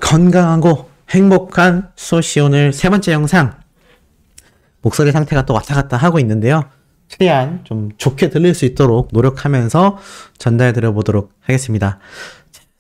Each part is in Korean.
건강하고 행복한 소시 오늘 세 번째 영상. 목소리 상태가 또 왔다 갔다 하고 있는데요. 최대한 좀 좋게 들릴 수 있도록 노력하면서 전달해 드려 보도록 하겠습니다.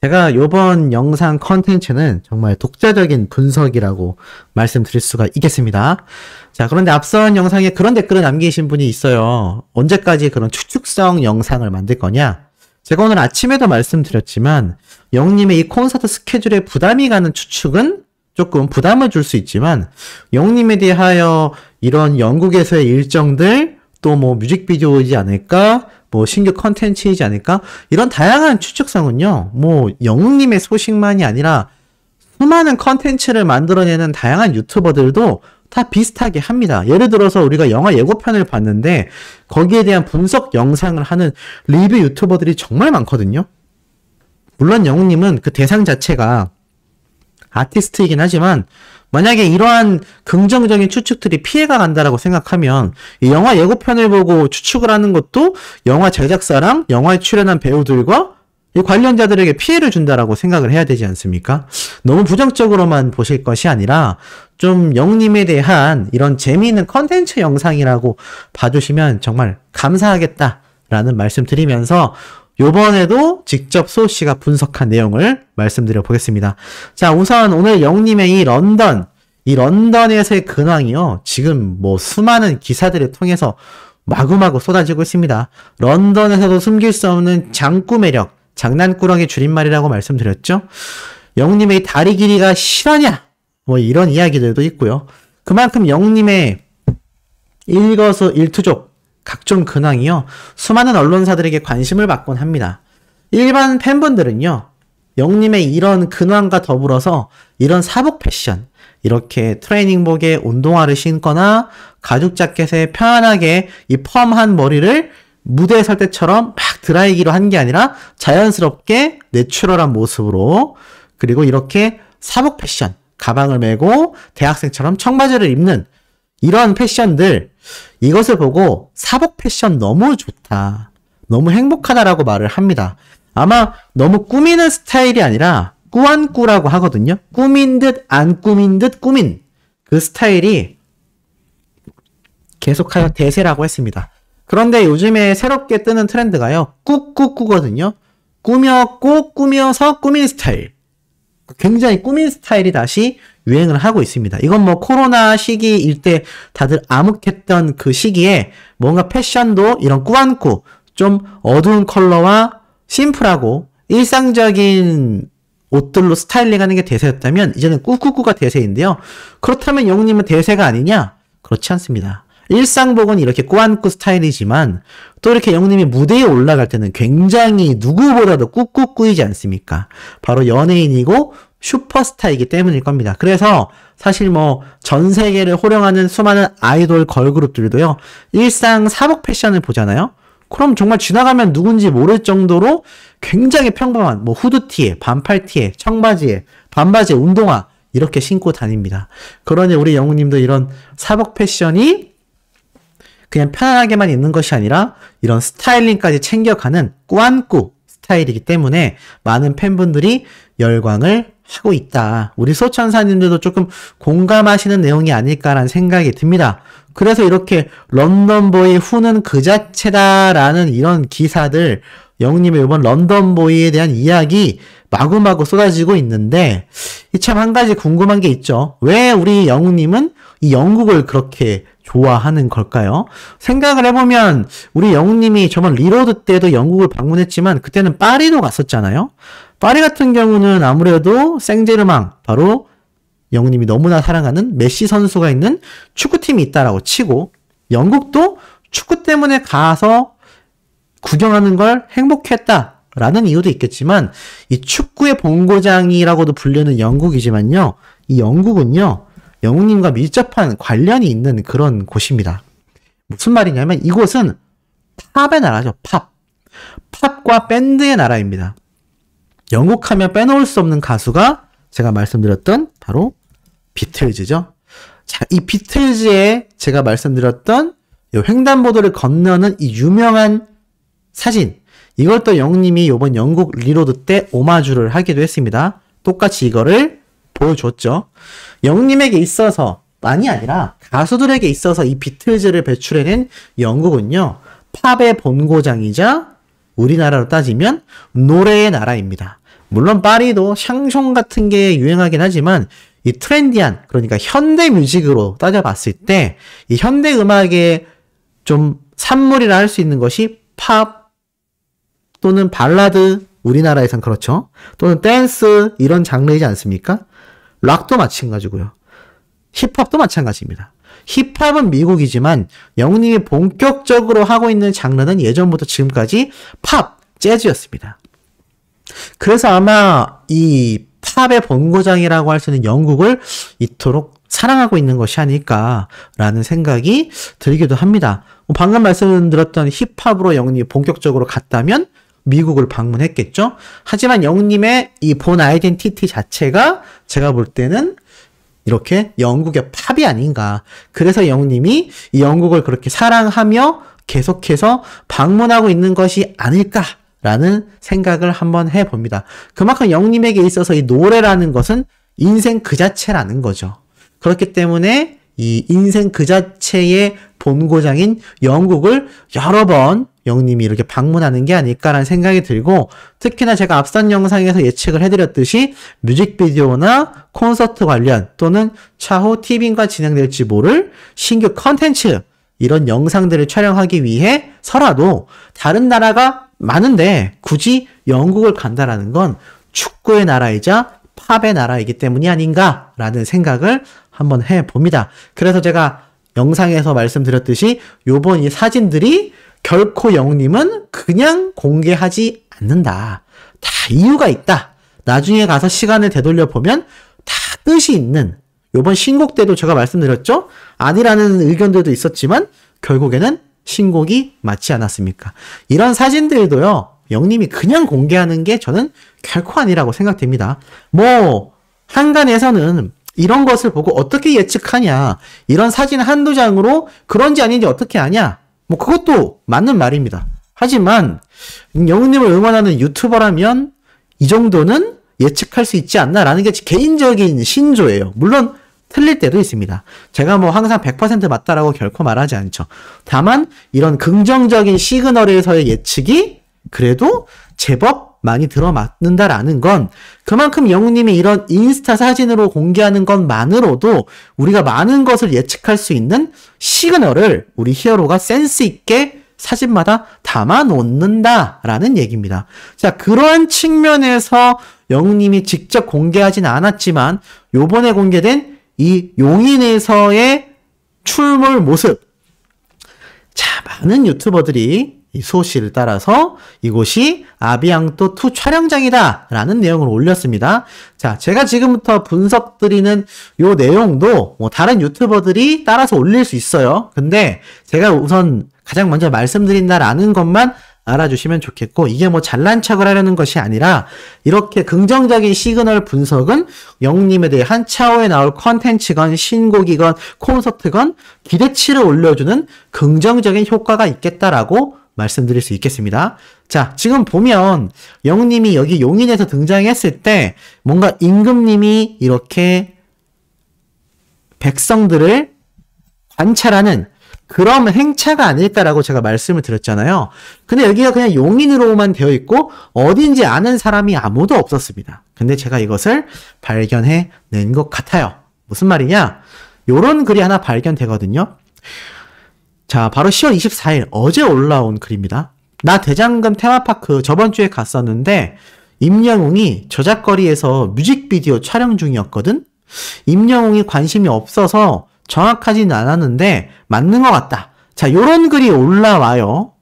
제가 이번 영상 컨텐츠는 정말 독자적인 분석이라고 말씀드릴 수가 있겠습니다. 자, 그런데 앞선 영상에 그런 댓글을 남기신 분이 있어요. 언제까지 그런 추측성 영상을 만들 거냐? 제가 오늘 아침에도 말씀드렸지만 영님의 이 콘서트 스케줄에 부담이 가는 추측은 조금 부담을 줄 수 있지만 영님에 대하여 이런 영국에서의 일정들 또 뭐 뮤직비디오이지 않을까, 뭐 신규 컨텐츠이지 않을까, 이런 다양한 추측성은요, 뭐 영님의 소식만이 아니라 수많은 컨텐츠를 만들어내는 다양한 유튜버들도 다 비슷하게 합니다. 예를 들어서 우리가 영화 예고편을 봤는데 거기에 대한 분석 영상을 하는 리뷰 유튜버들이 정말 많거든요. 물론 영웅님은 그 대상 자체가 아티스트이긴 하지만 만약에 이러한 긍정적인 추측들이 피해가 간다라고 생각하면 이 영화 예고편을 보고 추측을 하는 것도 영화 제작사랑 영화에 출연한 배우들과 이 관련자들에게 피해를 준다라고 생각을 해야 되지 않습니까? 너무 부정적으로만 보실 것이 아니라 좀 영님에 대한 이런 재미있는 컨텐츠 영상이라고 봐주시면 정말 감사하겠다라는 말씀 드리면서 요번에도 직접 소씨가 분석한 내용을 말씀드려 보겠습니다. 자, 우선 오늘 영님의 이 런던에서의 근황이요. 지금 뭐 수많은 기사들을 통해서 마구마구 쏟아지고 있습니다. 런던에서도 숨길 수 없는 장꾸 매력, 장난꾸러기 줄임말이라고 말씀드렸죠. 영님의 다리 길이가 실화냐? 뭐 이런 이야기들도 있고요. 그만큼 영님의 일거수일투족, 각종 근황이요. 수많은 언론사들에게 관심을 받곤 합니다. 일반 팬분들은요. 영님의 이런 근황과 더불어서 이런 사복 패션, 이렇게 트레이닝복에 운동화를 신거나 가죽 자켓에 편안하게 이 펌한 머리를 무대에 설 때처럼 막 드라이기로 한 게 아니라 자연스럽게 내추럴한 모습으로, 그리고 이렇게 사복 패션, 가방을 메고 대학생처럼 청바지를 입는 이런 패션들, 이것을 보고 사복 패션 너무 좋다, 너무 행복하다라고 말을 합니다. 아마 너무 꾸미는 스타일이 아니라 꾸안꾸라고 하거든요. 꾸민 듯 안 꾸민 듯 꾸민 그 스타일이 계속하여 대세라고 했습니다. 그런데 요즘에 새롭게 뜨는 트렌드가요, 꾹꾹꾸거든요. 꾸몄고 꾸며서 꾸민 스타일. 굉장히 꾸민 스타일이 다시 유행을 하고 있습니다. 이건 뭐 코로나 시기일 때 다들 암흑했던 그 시기에 뭔가 패션도 이런 꾸안꾸, 좀 어두운 컬러와 심플하고 일상적인 옷들로 스타일링하는 게 대세였다면 이제는 꾹꾹꾸가 대세인데요. 그렇다면 영웅님은 대세가 아니냐? 그렇지 않습니다. 일상복은 이렇게 꾸안꾸 스타일이지만 또 이렇게 영웅님이 무대에 올라갈 때는 굉장히 누구보다도 꾹꾹꾸이지 않습니까? 바로 연예인이고 슈퍼스타이기 때문일 겁니다. 그래서 사실 뭐 전 세계를 호령하는 수많은 아이돌 걸그룹들도요, 일상 사복 패션을 보잖아요. 그럼 정말 지나가면 누군지 모를 정도로 굉장히 평범한 뭐 후드티에, 반팔티에, 청바지에, 반바지에, 운동화 이렇게 신고 다닙니다. 그러니 우리 영웅님도 이런 사복 패션이 그냥 편안하게만 입는 것이 아니라 이런 스타일링까지 챙겨가는 꾸안꾸 스타일이기 때문에 많은 팬분들이 열광을 하고 있다. 우리 소천사님들도 조금 공감하시는 내용이 아닐까라는 생각이 듭니다. 그래서 이렇게 런던보이 후는 그 자체다라는 이런 기사들, 영웅님의 이번 런던보이에 대한 이야기 마구마구 쏟아지고 있는데, 참 한 가지 궁금한 게 있죠. 왜 우리 영웅님은 이 영국을 그렇게 좋아하는 걸까요? 생각을 해보면 우리 영웅님이 저번 리로드 때도 영국을 방문했지만 그때는 파리도 갔었잖아요. 파리 같은 경우는 아무래도 생제르맹, 바로 영웅님이 너무나 사랑하는 메시 선수가 있는 축구팀이 있다라고 치고, 영국도 축구 때문에 가서 구경하는 걸 행복했다라는 이유도 있겠지만, 이 축구의 본고장이라고도 불리는 영국이지만요, 이 영국은요, 영웅님과 밀접한 관련이 있는 그런 곳입니다. 무슨 말이냐면 이곳은 팝의 나라죠. 팝과 밴드의 나라입니다. 영국 하면 빼놓을 수 없는 가수가 제가 말씀드렸던 바로 비틀즈죠. 자, 이 비틀즈의 제가 말씀드렸던 이 횡단보도를 건너는 이 유명한 사진, 이걸 또 영웅님이 이번 영국 리로드 때 오마주를 하기도 했습니다. 똑같이 이거를 보여줬죠. 영님에게 있어서 많이 아니라 가수들에게 있어서 이 비틀즈를 배출해낸 영국은요. 팝의 본고장이자 우리나라로 따지면 노래의 나라입니다. 물론 파리도 샹숑 같은 게 유행하긴 하지만 이 트렌디한 그러니까 현대 뮤직으로 따져봤을 때 이 현대 음악의 좀 산물이라 할 수 있는 것이 팝 또는 발라드 우리나라에선 그렇죠. 또는 댄스 이런 장르이지 않습니까? 락도 마찬가지고요. 힙합도 마찬가지입니다. 힙합은 미국이지만 영님이 본격적으로 하고 있는 장르는 예전부터 지금까지 팝, 재즈였습니다. 그래서 아마 이 팝의 본고장이라고 할 수 있는 영국을 이토록 사랑하고 있는 것이 아닐까라는 생각이 들기도 합니다. 방금 말씀드렸던 힙합으로 영님이 본격적으로 갔다면 미국을 방문했겠죠. 하지만 영님의 이 본 아이덴티티 자체가 제가 볼 때는 이렇게 영국의 팝이 아닌가. 그래서 영님이 이 영국을 그렇게 사랑하며 계속해서 방문하고 있는 것이 아닐까라는 생각을 한번 해봅니다. 그만큼 영님에게 있어서 이 노래라는 것은 인생 그 자체라는 거죠. 그렇기 때문에 이 인생 그 자체의 본고장인 영국을 여러 번 영님이 이렇게 방문하는 게 아닐까라는 생각이 들고, 특히나 제가 앞선 영상에서 예측을 해드렸듯이 뮤직비디오나 콘서트 관련 또는 차후 TV인과 진행될지 모를 신규 컨텐츠 이런 영상들을 촬영하기 위해서라도 다른 나라가 많은데 굳이 영국을 간다라는 건 축구의 나라이자 팝의 나라이기 때문이 아닌가라는 생각을 한번 해봅니다. 그래서 제가 영상에서 말씀드렸듯이 요번 이 사진들이 결코 영님은 그냥 공개하지 않는다. 다 이유가 있다. 나중에 가서 시간을 되돌려 보면 다 뜻이 있는, 요번 신곡 때도 제가 말씀드렸죠? 아니라는 의견들도 있었지만 결국에는 신곡이 맞지 않았습니까? 이런 사진들도요. 영님이 그냥 공개하는 게 저는 결코 아니라고 생각됩니다. 한간에서는 이런 것을 보고 어떻게 예측하냐, 이런 사진 한두 장으로 그런지 아닌지 어떻게 아냐, 그것도 맞는 말입니다. 하지만 영님을 응원하는 유튜버라면 이 정도는 예측할 수 있지 않나라는 게 제 개인적인 신조예요. 물론 틀릴 때도 있습니다. 제가 항상 100% 맞다라고 결코 말하지 않죠. 다만 이런 긍정적인 시그널에서의 예측이 그래도 제법 많이 들어맞는다라는 건 그만큼 영님이 이런 인스타 사진으로 공개하는 것만으로도 우리가 많은 것을 예측할 수 있는 시그널을 우리 히어로가 센스 있게 사진마다 담아 놓는다라는 얘기입니다. 자, 그러한 측면에서 영님이 직접 공개하진 않았지만 요번에 공개된 이 용인에서의 출몰 모습, 자, 많은 유튜버들이 이 수호씨를 따라서 이곳이 아비앙또2 촬영장이다 라는 내용을 올렸습니다. 자, 제가 지금부터 분석드리는 요 내용도 다른 유튜버들이 따라서 올릴 수 있어요. 근데 제가 우선 가장 먼저 말씀드린다라는 것만 알아주시면 좋겠고, 이게 잘난 척을 하려는 것이 아니라 이렇게 긍정적인 시그널 분석은 영님에 대해 한 차후에 나올 컨텐츠건 신곡이건 콘서트건 기대치를 올려주는 긍정적인 효과가 있겠다라고 말씀드릴 수 있겠습니다. 자, 지금 보면 영님이 여기 용인에서 등장했을 때 뭔가 임금님이 이렇게 백성들을 관찰하는 그런 행차가 아닐까라고 제가 말씀을 드렸잖아요. 근데 여기가 그냥 용인으로만 되어 있고 어딘지 아는 사람이 아무도 없었습니다. 근데 제가 이것을 발견해낸 것 같아요. 무슨 말이냐? 요런 글이 하나 발견되거든요. 자, 바로 10월 24일 어제 올라온 글입니다. 나 대장금 테마파크 저번 주에 갔었는데 임영웅이 저작거리에서 뮤직비디오 촬영 중이었거든? 임영웅이 관심이 없어서 정확하진 않았는데 맞는 것 같다. 자, 요런 글이 올라와요.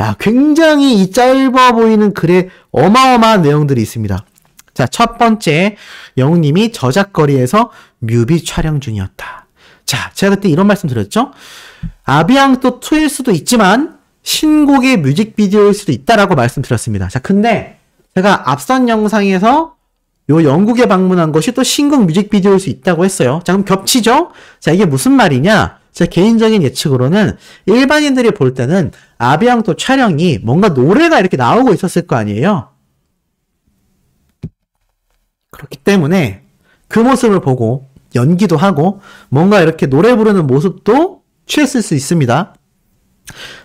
야, 굉장히 이 짧아 보이는 글에 어마어마한 내용들이 있습니다. 자, 첫 번째, 영웅님이 저작거리에서 뮤비 촬영 중이었다. 자, 제가 그때 이런 말씀 드렸죠? 아비앙또2일 수도 있지만 신곡의 뮤직비디오일 수도 있다라고 말씀드렸습니다. 자, 근데 제가 앞선 영상에서 요 영국에 방문한 것이 또 신곡 뮤직비디오일 수 있다고 했어요. 자, 그럼 겹치죠? 자, 이게 무슨 말이냐? 제 개인적인 예측으로는 일반인들이 볼 때는 아비앙또 촬영이 뭔가 노래가 이렇게 나오고 있었을 거 아니에요? 그렇기 때문에 그 모습을 보고 연기도 하고 뭔가 이렇게 노래 부르는 모습도 취했을 수 있습니다.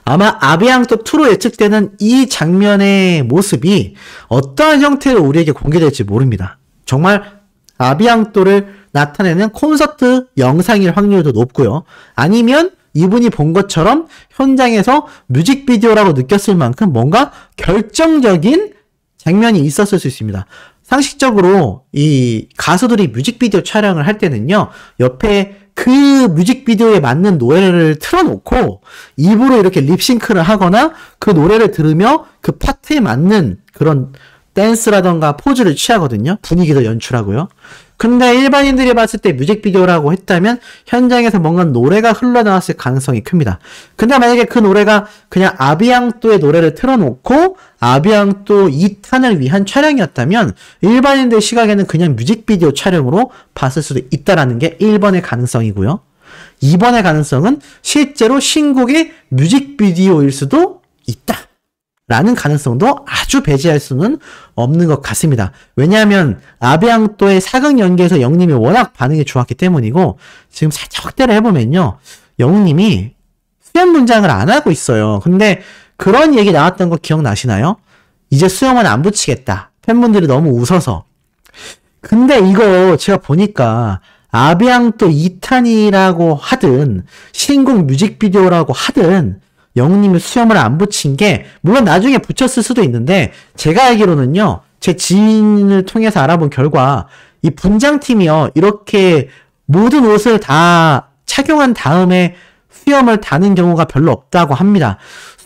아마 아비앙또 2로 예측되는 이 장면의 모습이 어떠한 형태로 우리에게 공개될지 모릅니다. 정말 아비앙또를 나타내는 콘서트 영상일 확률도 높고요. 아니면 이분이 본 것처럼 현장에서 뮤직비디오라고 느꼈을 만큼 뭔가 결정적인 장면이 있었을 수 있습니다. 상식적으로 이 가수들이 뮤직비디오 촬영을 할 때는요, 옆에 그 뮤직비디오에 맞는 노래를 틀어놓고 입으로 이렇게 립싱크를 하거나 그 노래를 들으며 그 파트에 맞는 그런 댄스라던가 포즈를 취하거든요. 분위기도 연출하고요. 근데 일반인들이 봤을 때 뮤직비디오라고 했다면 현장에서 뭔가 노래가 흘러나왔을 가능성이 큽니다. 근데 만약에 그 노래가 그냥 아비앙또의 노래를 틀어놓고 아비앙또 2탄을 위한 촬영이었다면 일반인들 시각에는 그냥 뮤직비디오 촬영으로 봤을 수도 있다라는 게 1번의 가능성이고요. 2번의 가능성은 실제로 신곡의 뮤직비디오일 수도 있다 라는 가능성도 아주 배제할 수는 없는 것 같습니다. 왜냐하면 아비앙또의 사극 연기에서 영님이 워낙 반응이 좋았기 때문이고, 지금 살짝 확대를 해보면요, 영님이 수염 문장을 안 하고 있어요. 근데 그런 얘기 나왔던 거 기억나시나요? 이제 수염은 안 붙이겠다. 팬분들이 너무 웃어서. 근데 이거 제가 보니까 아비앙또 2탄이라고 하든 신곡 뮤직비디오라고 하든 영웅님이 수염을 안 붙인 게, 물론 나중에 붙였을 수도 있는데, 제가 알기로는요, 제 지인을 통해서 알아본 결과, 이 분장팀이요, 이렇게 모든 옷을 다 착용한 다음에 수염을 다는 경우가 별로 없다고 합니다.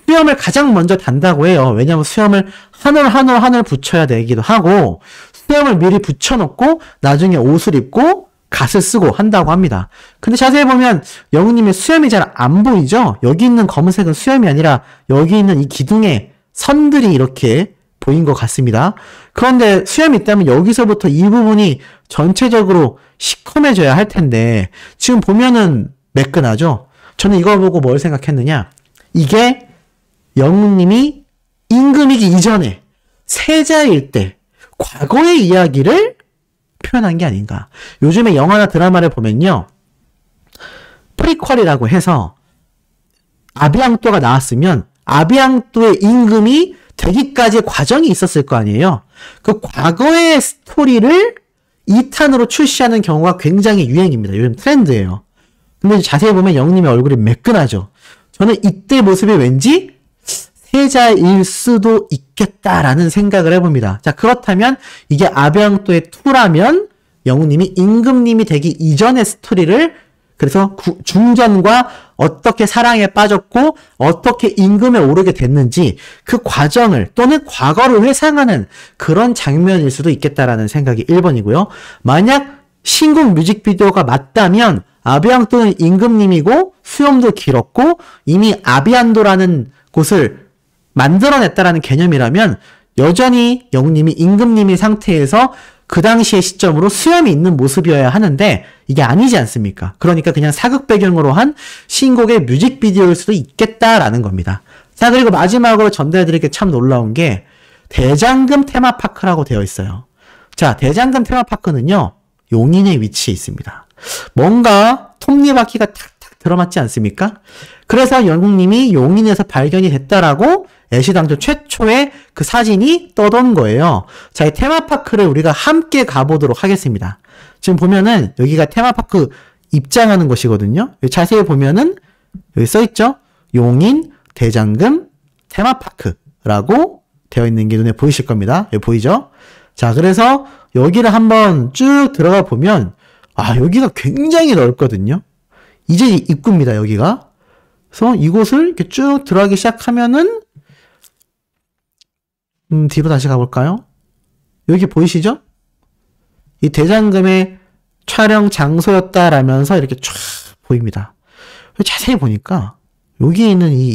수염을 가장 먼저 단다고 해요. 왜냐면 수염을 한 올 붙여야 되기도 하고, 수염을 미리 붙여놓고, 나중에 옷을 입고, 갓을 쓰고 한다고 합니다. 근데 자세히 보면 영웅님의 수염이 잘 안 보이죠? 여기 있는 검은색은 수염이 아니라 여기 있는 이 기둥에 선들이 이렇게 보인 것 같습니다. 그런데 수염이 있다면 여기서부터 이 부분이 전체적으로 시커매져야 할 텐데 지금 보면은 매끈하죠? 저는 이거 보고 뭘 생각했느냐, 이게 영웅님이 임금이기 이전에 세자일 때 과거의 이야기를 표현한 게 아닌가. 요즘에 영화나 드라마를 보면요, 프리퀄이라고 해서 아비앙또가 나왔으면 아비앙또의 임금이 되기까지의 과정이 있었을 거 아니에요. 그 과거의 스토리를 2탄으로 출시하는 경우가 굉장히 유행입니다. 요즘 트렌드예요. 근데 자세히 보면 영웅님의 얼굴이 매끈하죠. 저는 이때 모습이 왠지 세자일 수도 있겠다라는 생각을 해봅니다. 자, 그렇다면 이게 아비앙또의 2라면 영웅님이 임금님이 되기 이전의 스토리를, 그래서 중전과 어떻게 사랑에 빠졌고 어떻게 임금에 오르게 됐는지 그 과정을 또는 과거를 회상하는 그런 장면일 수도 있겠다라는 생각이 1번이고요. 만약 신곡 뮤직비디오가 맞다면 아비앙또는 임금님이고 수염도 길었고 이미 아비안도라는 곳을 만들어냈다라는 개념이라면 여전히 영웅님이 임금님의 상태에서 그 당시의 시점으로 수염이 있는 모습이어야 하는데 이게 아니지 않습니까? 그러니까 그냥 사극 배경으로 한 신곡의 뮤직비디오일 수도 있겠다라는 겁니다. 자, 그리고 마지막으로 전달해드릴 게 참 놀라운 게 대장금 테마파크라고 되어 있어요. 자, 대장금 테마파크는요, 용인에 위치해 있습니다. 뭔가 톱니바퀴가 탁탁 들어맞지 않습니까? 그래서 영웅님이 용인에서 발견이 됐다라고 애시당초 최초의 그 사진이 떠돈 거예요. 자, 이 테마파크를 우리가 함께 가보도록 하겠습니다. 지금 보면은 여기가 테마파크 입장하는 곳이거든요. 자세히 보면은 여기 써있죠? 용인 대장금 테마파크라고 되어 있는 게 눈에 보이실 겁니다. 여기 보이죠? 자, 그래서 여기를 한번 쭉 들어가 보면 여기가 굉장히 넓거든요. 이제 입구입니다, 여기가. 그래서 이곳을 이렇게 쭉 들어가기 시작하면은 뒤로 다시 가볼까요? 여기 보이시죠? 이 대장금의 촬영 장소였다라면서 이렇게 쫙 보입니다. 자세히 보니까 여기에 있는 이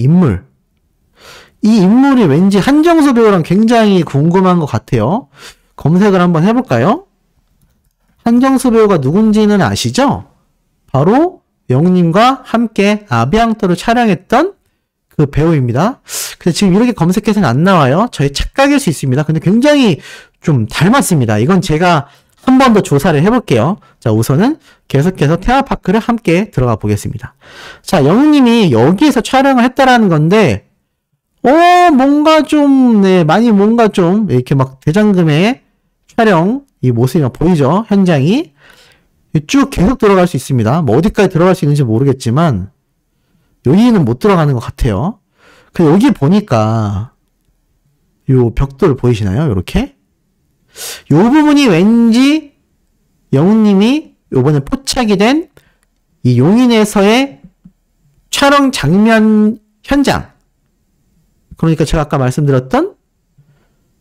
인물이 왠지 한정수 배우랑 굉장히 궁금한 것 같아요. 검색을 한번 해볼까요? 한정수 배우가 누군지는 아시죠? 바로 영웅님과 함께 아비앙또를 촬영했던 그 배우입니다. 근데 지금 이렇게 검색해서는 안 나와요. 저의 착각일 수 있습니다. 근데 굉장히 좀 닮았습니다. 이건 제가 한 번 더 조사를 해볼게요. 자, 우선은 계속해서 테마파크를 함께 들어가 보겠습니다. 자, 영웅님이 여기에서 촬영을 했다라는 건데, 뭔가 좀, 네, 많이 뭔가 좀, 이렇게 막 대장금의 촬영, 이 모습이 막 보이죠? 현장이. 쭉 계속 들어갈 수 있습니다. 뭐 어디까지 들어갈 수 있는지 모르겠지만, 여기는 못 들어가는 것 같아요. 여기 보니까, 요 벽돌 보이시나요? 요렇게? 요 부분이 왠지 영웅님이 요번에 포착이 된 이 용인에서의 촬영 장면 현장. 그러니까 제가 아까 말씀드렸던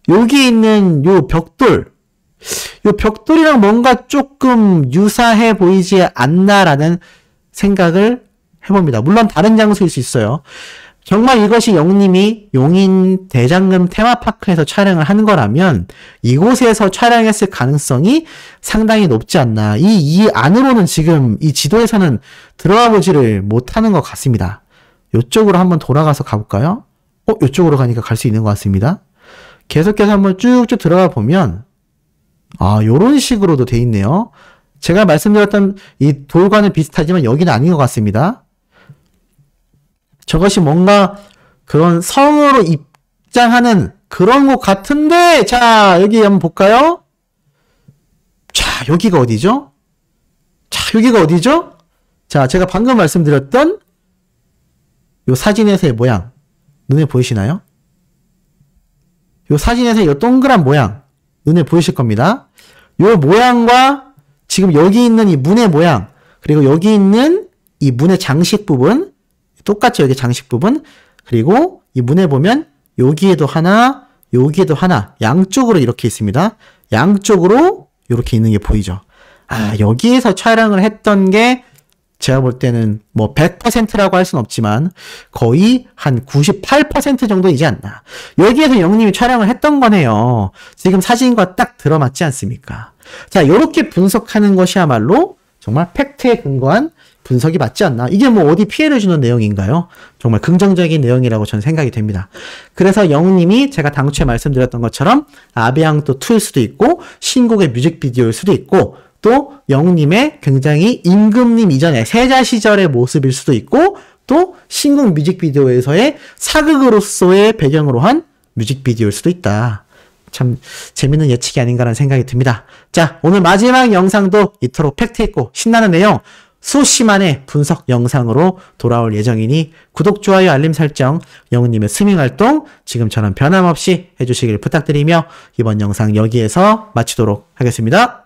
여기 있는 요 벽돌. 요 벽돌이랑 뭔가 조금 유사해 보이지 않나라는 생각을 해봅니다. 물론 다른 장소일 수 있어요. 정말 이것이 영웅님이 용인 대장금 테마파크에서 촬영을 한 거라면 이곳에서 촬영했을 가능성이 상당히 높지 않나. 이 안으로는 지금 이 지도에서는 들어가 보지를 못하는 것 같습니다. 이쪽으로 한번 돌아가서 가볼까요? 이쪽으로 가니까 갈 수 있는 것 같습니다. 계속해서 한번 쭉쭉 들어가 보면 요런 식으로도 돼 있네요. 제가 말씀드렸던 이 돌과는 비슷하지만 여기는 아닌 것 같습니다. 저것이 뭔가 그런 성으로 입장하는 그런 곳 같은데, 자, 여기 한번 볼까요? 자, 여기가 어디죠? 자, 제가 방금 말씀드렸던 요 사진에서의 모양, 눈에 보이시나요? 요 사진에서의 요 동그란 모양, 눈에 보이실 겁니다. 요 모양과 지금 여기 있는 이 문의 모양, 그리고 여기 있는 이 문의 장식 부분, 똑같죠? 여기 장식 부분. 그리고 이 문에 보면 여기에도 하나, 여기에도 하나. 양쪽으로 이렇게 있습니다. 양쪽으로 이렇게 있는 게 보이죠? 여기에서 촬영을 했던 게 제가 볼 때는 뭐 100%라고 할 수는 없지만 거의 한 98% 정도이지 않나. 여기에서 영웅님이 촬영을 했던 거네요. 지금 사진과 딱 들어맞지 않습니까? 자, 이렇게 분석하는 것이야말로 정말 팩트에 근거한 분석이 맞지 않나. 이게 뭐 어디 피해를 주는 내용인가요? 정말 긍정적인 내용이라고 저는 생각이 됩니다. 그래서 영웅님이 제가 당초에 말씀드렸던 것처럼 아베양또 2일 수도 있고 신곡의 뮤직비디오일 수도 있고 또 영웅님의 굉장히 임금님 이전의 세자 시절의 모습일 수도 있고 또 신곡 뮤직비디오에서의 사극으로서의 배경으로 한 뮤직비디오일 수도 있다. 참 재밌는 예측이 아닌가라는 생각이 듭니다. 자, 오늘 마지막 영상도 이토록 팩트있고 신나는 내용 수시만의 분석 영상으로 돌아올 예정이니 구독, 좋아요, 알림 설정, 영웅님의 스밍활동 지금처럼 변함없이 해주시길 부탁드리며 이번 영상 여기에서 마치도록 하겠습니다.